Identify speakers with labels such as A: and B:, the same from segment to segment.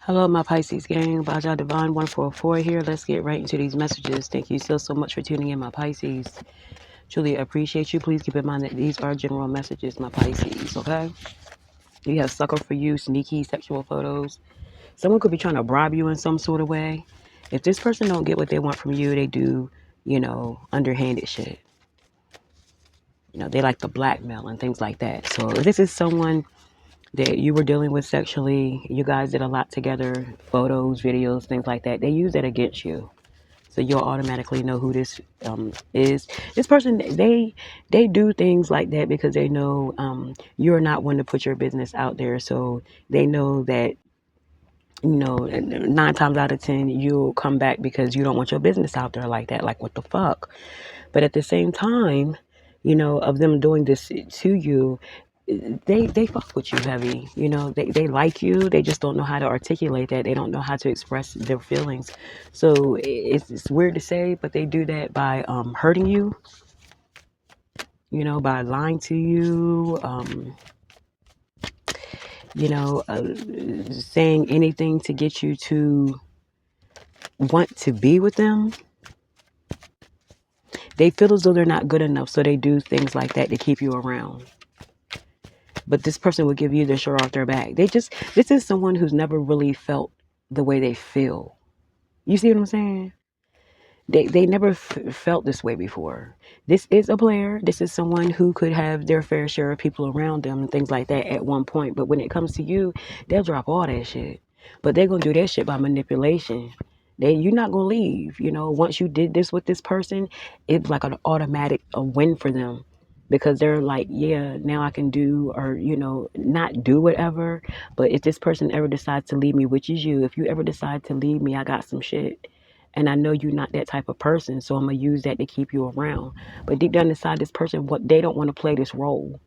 A: Hello, my Pisces gang. Baja Divine 144 here. Let's get right into these messages. Thank you so much for tuning in, my Pisces. Truly appreciate you. Please keep in mind that these are general messages, my Pisces, okay? You have sucker for you, sneaky sexual photos. Someone could be trying to bribe you in some sort of way. If this person don't get what they want from you, they do, underhanded shit. They like to blackmail and things like that. So if this is someone that you were dealing with sexually, you guys did a lot together, photos, videos, things like that, they use that against you. So you'll automatically know who this is. This person, they do things like that because they know you're not one to put your business out there. So they know that, 9 times out of 10, you'll come back because you don't want your business out there like that. Like, what the fuck? But at the same time, of them doing this to you, they fuck with you heavy. They like you. They just don't know how to articulate that. They don't know how to express their feelings. So it's weird to say, but they do that by hurting you, by lying to you, saying anything to get you to want to be with them. They feel as though they're not good enough, so they do things like that to keep you around. But this person will give you the shirt off their back. This is someone who's never really felt the way they feel. You see what I'm saying? They never felt this way before. This is a player. This is someone who could have their fair share of people around them and things like that at one point. But when it comes to you, they'll drop all that shit. But they're going to do that shit by manipulation. You're not going to leave. Once you did this with this person, it's like an automatic a win for them. Because they're like, yeah, now I can do or, not do whatever. But if this person ever decides to leave me, which is you, if you ever decide to leave me, I got some shit. And I know you're not that type of person, so I'm going to use that to keep you around. But deep down inside, this person, they don't want to play this role.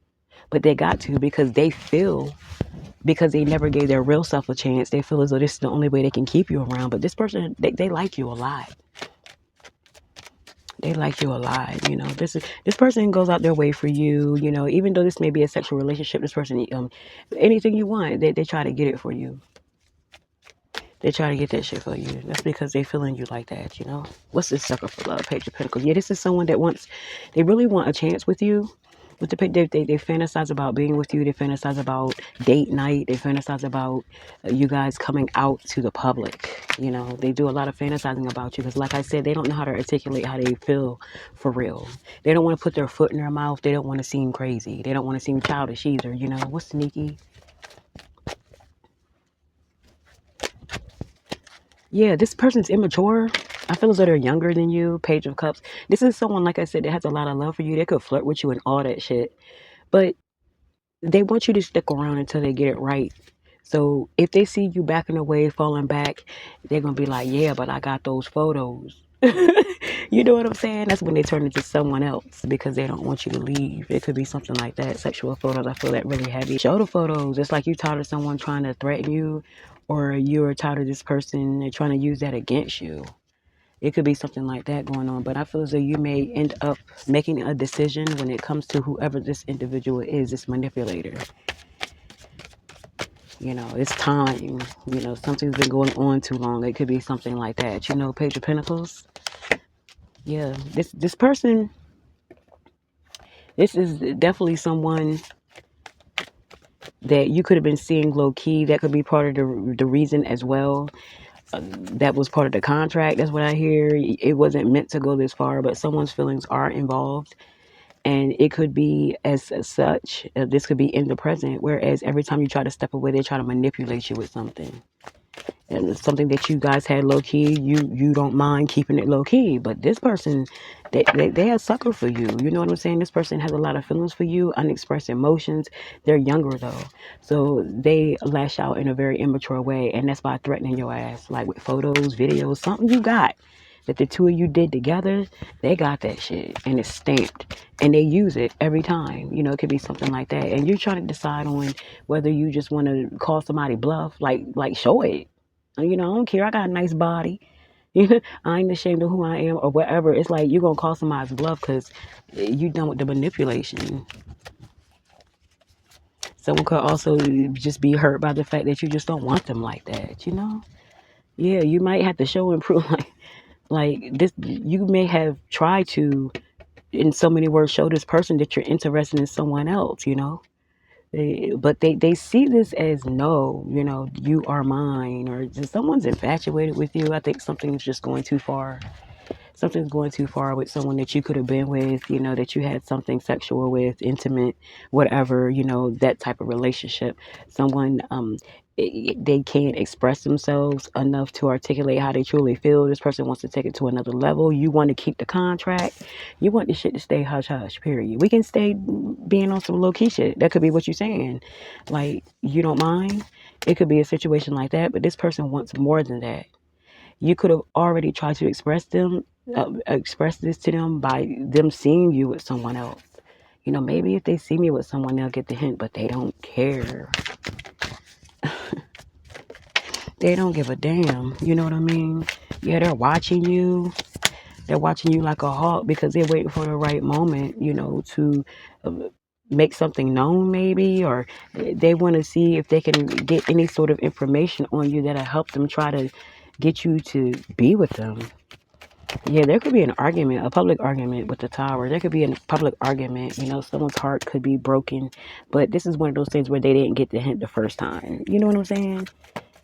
A: But they got to because because they never gave their real self a chance, they feel as though this is the only way they can keep you around. But this person, they like you a lot. They like you a lot. This person goes out their way for you. Even though this may be a sexual relationship, this person, anything you want, they try to get it for you. They try to get that shit for you. That's because they feeling you like that, What's this sucker for love? Page of Pentacles. Yeah, this is someone that they really want a chance with you. With they fantasize about being with you. They fantasize about date night. They fantasize about you guys coming out to the public. They do a lot of fantasizing about you because, like I said, they don't know how to articulate how they feel for real. They don't want to put their foot in their mouth. They don't want to seem crazy. They don't want to seem childish either, What's sneaky? Yeah, this person's immature. I feel as though they're younger than you. Page of Cups. This is someone, like I said, that has a lot of love for you. They could flirt with you and all that shit. But they want you to stick around until they get it right. So if they see you backing away, falling back, they're going to be like, yeah, but I got those photos. You know what I'm saying? That's when they turn into someone else because they don't want you to leave. It could be something like that. Sexual photos, I feel that really heavy. Show the photos. It's like you tired of someone trying to threaten you, or you're tired of this person and trying to use that against you. It could be something like that going on. But I feel as though you may end up making a decision when it comes to whoever this individual is, this manipulator. It's time. Something's been going on too long. It could be something like that. Page of Pentacles. Yeah, this person, this is definitely someone that you could have been seeing low key. That could be part of the reason as well. That was part of the contract. That's what I hear. It wasn't meant to go this far, but someone's feelings are involved. And it could be as such. This could be in the present. Whereas every time you try to step away, they try to manipulate you with something. And it's something that you guys had low key, you don't mind keeping it low key. But this person, they have sucker for you. You know what I'm saying? This person has a lot of feelings for you, unexpressed emotions. They're younger though, so they lash out in a very immature way, and that's by threatening your ass, like with photos, videos, something you got that the two of you did together. They got that shit and it's stamped, and they use it every time. It could be something like that, and you're trying to decide on whether you just want to call somebody bluff, like show it. I don't care. I got a nice body. I ain't ashamed of who I am or whatever. It's like you're going to call somebody's bluff because you done with the manipulation. Someone could also just be hurt by the fact that you just don't want them like that, you know? Yeah, you might have to show and prove like this. You may have tried to, in so many words, show this person that you're interested in someone else, you know? But they see this as no, you know, you are mine, or just someone's infatuated with you. I think something's just going too far. Something's going too far with someone that you could have been with, you know, that you had something sexual with, intimate, whatever, you know, that type of relationship. Someone, they can't express themselves enough to articulate how they truly feel. This person wants to take it to another level. You want to keep the contract. You want the shit to stay hush hush, period. We can stay being on some low key shit. That could be what you're saying. Like, you don't mind. It could be a situation like that, but this person wants more than that. You could have already tried to express this to them by them seeing you with someone else. You know, maybe if they see me with someone, they'll get the hint, but they don't care. They don't give a damn. You know what I mean? Yeah, they're watching you. They're watching you like a hawk because they're waiting for the right moment, you know, to uh, make something known, maybe, or they want to see if they can get any sort of information on you that'll help them try to get you to be with them. Yeah, there could be an argument, a public argument with the tower. There could be a public argument. You know, someone's heart could be broken. But this is one of those things where they didn't get the hint the first time. You know what I'm saying?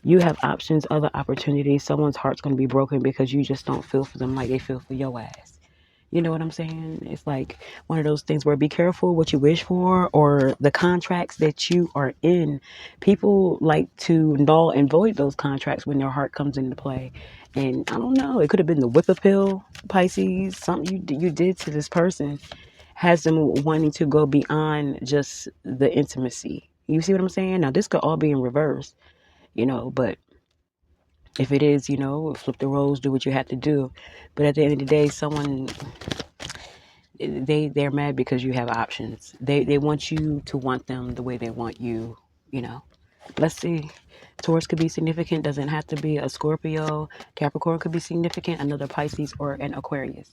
A: You have options, other opportunities. Someone's heart's going to be broken because you just don't feel for them like they feel for your ass. You know what I'm saying? It's like one of those things where be careful what you wish for, or the contracts that you are in. People like to null and void those contracts when their heart comes into play. And I don't know, it could have been the whip appeal, Pisces. Something you did to this person has them wanting to go beyond just the intimacy. You see what I'm saying? Now, this could all be in reverse, you know, but if it is, you know, flip the roles, do what you have to do. But at the end of the day, someone, they're mad because you have options. They want you to want them the way they want you, you know. Let's see. Taurus could be significant, doesn't have to be a Scorpio. Capricorn could be significant, another Pisces or an Aquarius.